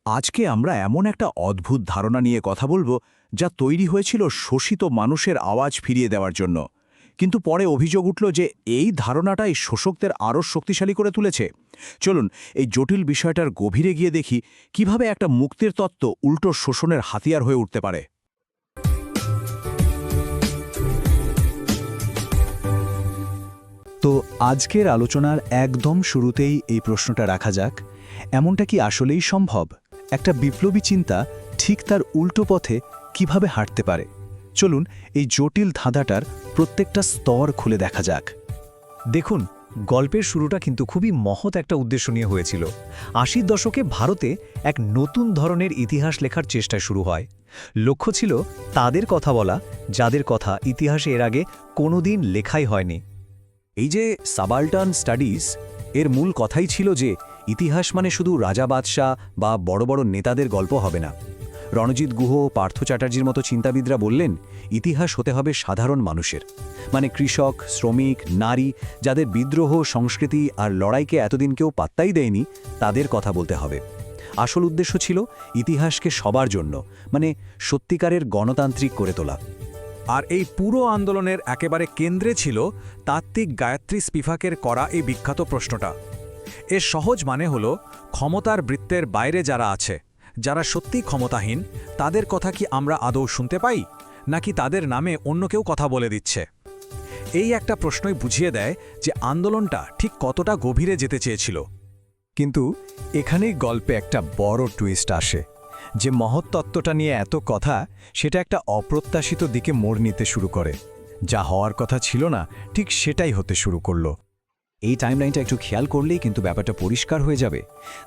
আজকে আমরা এমন একটা অদ্ভুত ধারণা নিয়ে কথা বলবো যা তৈরি হয়েছিল শোষিত মানুষের আওয়াজ ফিরিয়ে দেওয়ার জন্য, কিন্তু পরে অভিযোগ উঠল যে এই ধারণাটাই শোষকদের আরও শক্তিশালী করে তুলেছে। চলুন এই জটিল বিষয়টার গভীরে গিয়ে দেখি কিভাবে একটা মুক্তির তত্ত্ব উল্টো শোষণের হাতিয়ার হয়ে উঠতে পারে। তো আজকের আলোচনার একদম শুরুতেই এই প্রশ্নটা রাখা যাক, এমনটা কি আসলেই সম্ভব? একটা বিপ্লবী চিন্তা ঠিক তার উল্টো পথে কিভাবে হাঁটতে পারে? চলুন এই জটিল ধাঁধাটার প্রত্যেকটা স্তর খুলে দেখা যাক। দেখুন, গল্পের শুরুটা কিন্তু খুবই মহৎ একটা উদ্দেশ্য নিয়ে হয়েছিল। ৮০ দশকে ভারতে এক নতুন ধরনের ইতিহাস লেখার চেষ্টা শুরু হয়। লক্ষ্য ছিল তাদের কথা বলা, যাদের কথা ইতিহাসে এর আগে কোনোদিন লেখাই হয়নি। এই যে সাবাল্টার্ন স্টাডিজ, এর মূল কথাই ছিল যে ইতিহাস মানে শুধু রাজা বাদশাহ বা বড় বড় নেতাদের গল্প হবে না। রণজিৎ গুহ, পার্থ চ্যাটার্জির মতো চিন্তাবিদরা বললেন ইতিহাস হতে হবে সাধারণ মানুষের, মানে কৃষক, শ্রমিক, নারী, যাদের বিদ্রোহ, সংস্কৃতি আর লড়াইকে এতদিন কেউ পাত্তাই দেয়নি, তাদের কথা বলতে হবে। আসল উদ্দেশ্য ছিল ইতিহাসকে সবার জন্য, মানে সত্যিকারের গণতান্ত্রিক করে তোলা। আর এই পুরো আন্দোলনের একেবারে কেন্দ্রে ছিল তাত্ত্বিক গায়ত্রী স্পিভাকের করা এই বিখ্যাত প্রশ্নটা। এর সহজ মানে হল, ক্ষমতার বৃত্তের বাইরে যারা আছে, যারা সত্যিই ক্ষমতাহীন, তাদের কথা কি আমরা আদৌ শুনতে পাই, নাকি তাদের নামে অন্য কেউ কথা বলে দিচ্ছে? এই একটা প্রশ্নই বুঝিয়ে দেয় যে আন্দোলনটা ঠিক কতটা গভীরে যেতে চেয়েছিল। কিন্তু এখানেই গল্পে একটা বড় টুইস্ট আসে। যে মহৎ তত্ত্বটা নিয়ে এত কথা, সেটা একটা অপ্রত্যাশিত দিকে মোড় নিতে শুরু করে। যা হওয়ার কথা ছিল না, ঠিক সেটাই হতে শুরু করলো। এই টাইমলাইনটা একটু খেয়াল করলেই কিন্তু ব্যাপারটা পরিষ্কার হয়ে যাবে।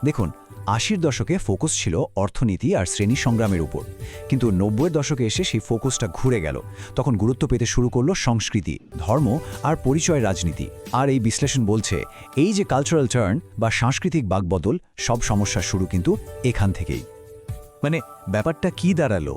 দেখুন, ৮০ দশকে ফোকাস ছিল অর্থনীতি আর শ্রেণী সংগ্রামের উপর, কিন্তু ৯০-এর দশকে এসে সেই ফোকাসটা ঘুরে গেল। তখন গুরুত্ব পেতে শুরু করলো সংস্কৃতি, ধর্ম আর পরিচয় রাজনীতি। আর এই বিশ্লেষণ বলছে এই যে কালচারাল টার্ন বা সাংস্কৃতিক বাকবদল, সব সমস্যার শুরু কিন্তু এখান থেকেই। মানে ব্যাপারটা কি দাঁড়ালো?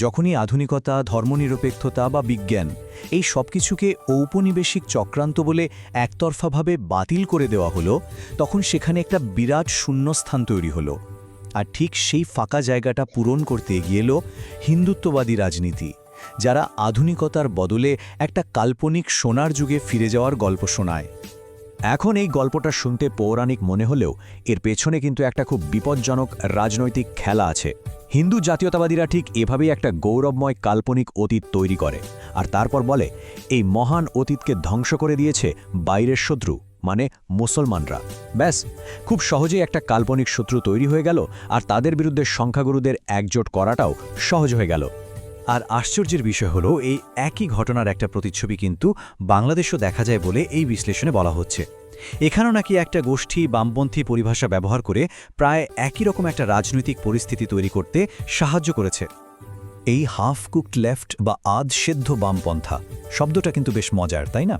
যখনই আধুনিকতা, ধর্মনিরপেক্ষতা বা বিজ্ঞান, এই সব কিছুকে ঔপনিবেশিক চক্রান্ত বলে একতরফাভাবে বাতিল করে দেওয়া হলো, তখন সেখানে একটা বিরাট শূন্যস্থান তৈরি হলো। আর ঠিক সেই ফাঁকা জায়গাটা পূরণ করতে এগিয়ে এলো হিন্দুত্ববাদী রাজনীতি, যারা আধুনিকতার বদলে একটা কাল্পনিক সোনার যুগে ফিরে যাওয়ার গল্প শোনায়। এখন এই গল্পটা শুনতে পৌরাণিক মনে হলেও এর পেছনে কিন্তু একটা খুব বিপজ্জনক রাজনৈতিক খেলা আছে। হিন্দু জাতীয়তাবাদীরা ঠিক এভাবেই একটা গৌরবময় কাল্পনিক অতীত তৈরি করে, আর তারপর বলে এই মহান অতীতকে ধ্বংস করে দিয়েছে বাইরের শত্রু, মানে মুসলমানরা। ব্যাস, খুব সহজেই একটা কাল্পনিক শত্রু তৈরি হয়ে গেল, আর তাদের বিরুদ্ধে সংখ্যাগুরুদের একজোট করাটাও সহজ হয়ে গেল। আর আশ্চর্যের বিষয় হলো, এই একই ঘটনার একটা প্রতিচ্ছবি কিন্তু বাংলাদেশও দেখা যায় বলে এই বিশ্লেষণে বলা হচ্ছে। এখানেও নাকি একটা গোষ্ঠী বামপন্থী পরিভাষা ব্যবহার করে প্রায় একই রকম একটা রাজনৈতিক পরিস্থিতি তৈরি করতে সাহায্য করেছে। এই হাফ কুকড লেফট বা আধ সেদ্ধ বামপন্থা শব্দটা কিন্তু বেশ মজার, তাই না?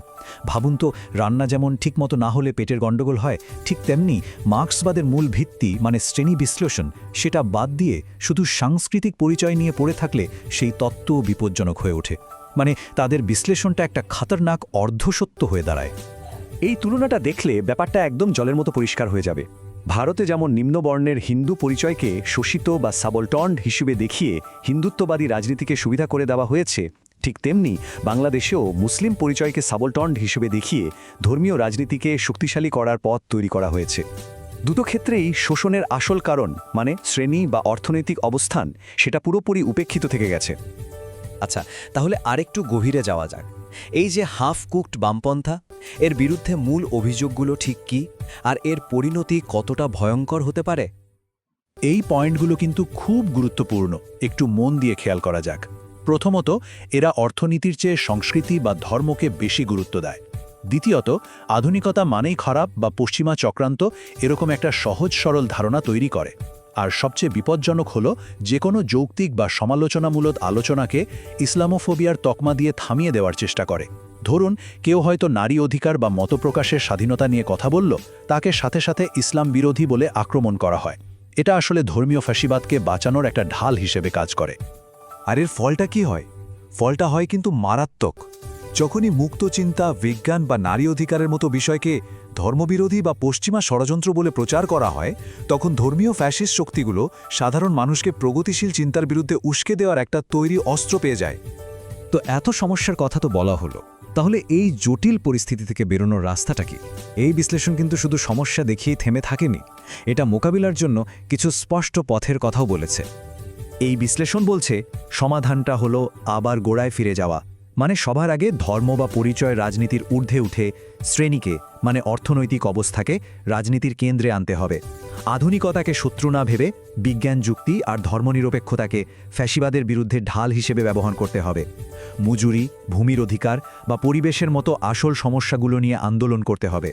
ভাবুন তো, রান্না যেমন ঠিকমতো না হলে পেটের গণ্ডগোল হয়, ঠিক তেমনি মার্ক্সবাদের মূল ভিত্তি মানে শ্রেণী বিশ্লেষণ, সেটা বাদ দিয়ে শুধু সাংস্কৃতিক পরিচয় নিয়ে পড়ে থাকলে সেই তত্ত্ব বিপজ্জনক হয়ে ওঠে। মানে তাদের বিশ্লেষণটা একটা খাতারনাক অর্ধসত্য হয়ে দাঁড়ায়। এই তুলনাটা দেখলে ব্যাপারটা একদম জলের মতো পরিষ্কার হয়ে যাবে। ভারতে যেমন নিম্নবর্ণের হিন্দু পরিচয়কে শোষিত বা সাবলটন্ড হিসেবে দেখিয়ে হিন্দুত্ববাদী রাজনীতিকে সুবিধা করে দেওয়া হয়েছে, ঠিক তেমনি বাংলাদেশেও মুসলিম পরিচয়কে সাবলটন্ড হিসেবে দেখিয়ে ধর্মীয় রাজনীতিকে শক্তিশালী করার পথ তৈরি করা হয়েছে। দুটো ক্ষেত্রেই শোষণের আসল কারণ, মানে শ্রেণী বা অর্থনৈতিক অবস্থান, সেটা পুরোপুরি উপেক্ষিত থেকে গেছে। আচ্ছা, তাহলে আরেকটু গভীরে যাওয়া যাক। এই যে হাফ কুকড বামপন্থা, এর বিরুদ্ধে মূল অভিযোগগুলো ঠিক কি, আর এর পরিণতি কতটা ভয়ঙ্কর হতে পারে? এই পয়েন্টগুলো কিন্তু খুব গুরুত্বপূর্ণ, একটু মন দিয়ে খেয়াল করা যাক। প্রথমত, এরা অর্থনীতির চেয়ে সংস্কৃতি বা ধর্মকে বেশি গুরুত্ব দেয়। দ্বিতীয়ত, আধুনিকতা মানেই খারাপ বা পশ্চিমা চক্রান্ত, এরকম একটা সহজ সরল ধারণা তৈরি করে। আর সবচেয়ে বিপজ্জনক হলো, যে কোনো যৌক্তিক বা সমালোচনামূলক আলোচনাকে ইসলামোফোবিয়ার তকমা দিয়ে থামিয়ে দেওয়ার চেষ্টা করে। ধরুন, কেউ হয়তো নারী অধিকার বা মতপ্রকাশের স্বাধীনতা নিয়ে কথা বলল, তাকে সাথে সাথে ইসলাম বিরোধী বলে আক্রমণ করা হয়। এটা আসলে ধর্মীয় ফ্যাসিবাদকে বাঁচানোর একটা ঢাল হিসেবে কাজ করে। আর এর ফলটা কি হয়? ফলটা হয় কিন্তু মারাত্মক। যখনই মুক্ত চিন্তা, বিজ্ঞান বা নারী অধিকারের মতো বিষয়কে ধর্মবিরোধী বা পশ্চিমা ষড়যন্ত্র বলে প্রচার করা হয় তখন ধর্মীয় ফ্যাসিস্ট শক্তিগুলো সাধারণ মানুষকে প্রগতিশীল চিন্তার বিরুদ্ধে উস্কে দেওয়ার একটা তৈরি অস্ত্র পেয়ে যায়। তো এত সমস্যার কথা তো বলা হলো, তাহলে এই জটিল পরিস্থিতি থেকে বেরোনোর রাস্তাটা কি? এই বিশ্লেষণ কিন্তু শুধু সমস্যা দেখিয়েই থেমে থাকেনি, এটা মোকাবিলার জন্য কিছু স্পষ্ট পথের কথাও বলেছে। এই বিশ্লেষণ বলছে সমাধানটা হলো আবার গোড়ায় ফিরে যাওয়া, মানে সবার আগে ধর্ম বা পরিচয় রাজনীতির ঊর্ধ্বে উঠে শ্রেণীকে মানে অর্থনৈতিক অবস্থাকে রাজনীতির কেন্দ্রে আনতে হবে। আধুনিকতাকে শত্রু না ভেবে বিজ্ঞান যুক্তি আর ধর্মনিরপেক্ষতাকে ফ্যাসিবাদের বিরুদ্ধে ঢাল হিসেবে ব্যবহার করতে হবে। মজুরি, ভূমির অধিকার বা পরিবেশের মতো আসল সমস্যাগুলো নিয়ে আন্দোলন করতে হবে।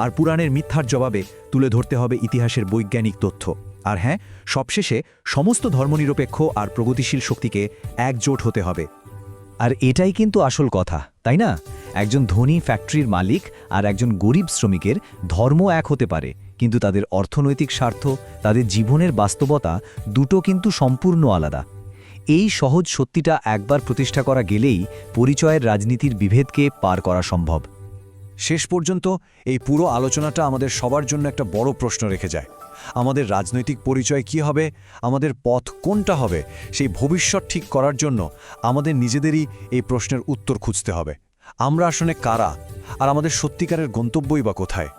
আর পুরাণের মিথ্যার জবাবে তুলে ধরতে হবে ইতিহাসের বৈজ্ঞানিক তথ্য। আর হ্যাঁ, সবশেষে সমস্ত ধর্মনিরপেক্ষ আর প্রগতিশীল শক্তিকে একজোট হতে হবে। আর এটাই কিন্তু আসল কথা, তাই না? একজন ধনী ফ্যাক্টরির মালিক আর একজন গরিব শ্রমিকের ধর্ম এক হতে পারে, কিন্তু তাদের অর্থনৈতিক স্বার্থ, তাদের জীবনের বাস্তবতা দুটো কিন্তু সম্পূর্ণ আলাদা। এই সহজ সত্যিটা একবার প্রতিষ্ঠা করা গেলেই পরিচয়ের রাজনীতির বিভেদকে পার করা সম্ভব। শেষ পর্যন্ত এই পুরো আলোচনাটা আমাদের সবার জন্য একটা বড় প্রশ্ন রেখে যায়। আমাদের রাজনৈতিক পরিচয় কি হবে, আমাদের পথ কোনটা হবে, সেই ভবিষ্যৎ ঠিক করার জন্য আমাদের নিজেদেরই এই প্রশ্নের উত্তর খুঁজতে হবে। আমরা আসলে কারা, আর আমাদের সত্যিকারের গন্তব্যই বা কোথায়?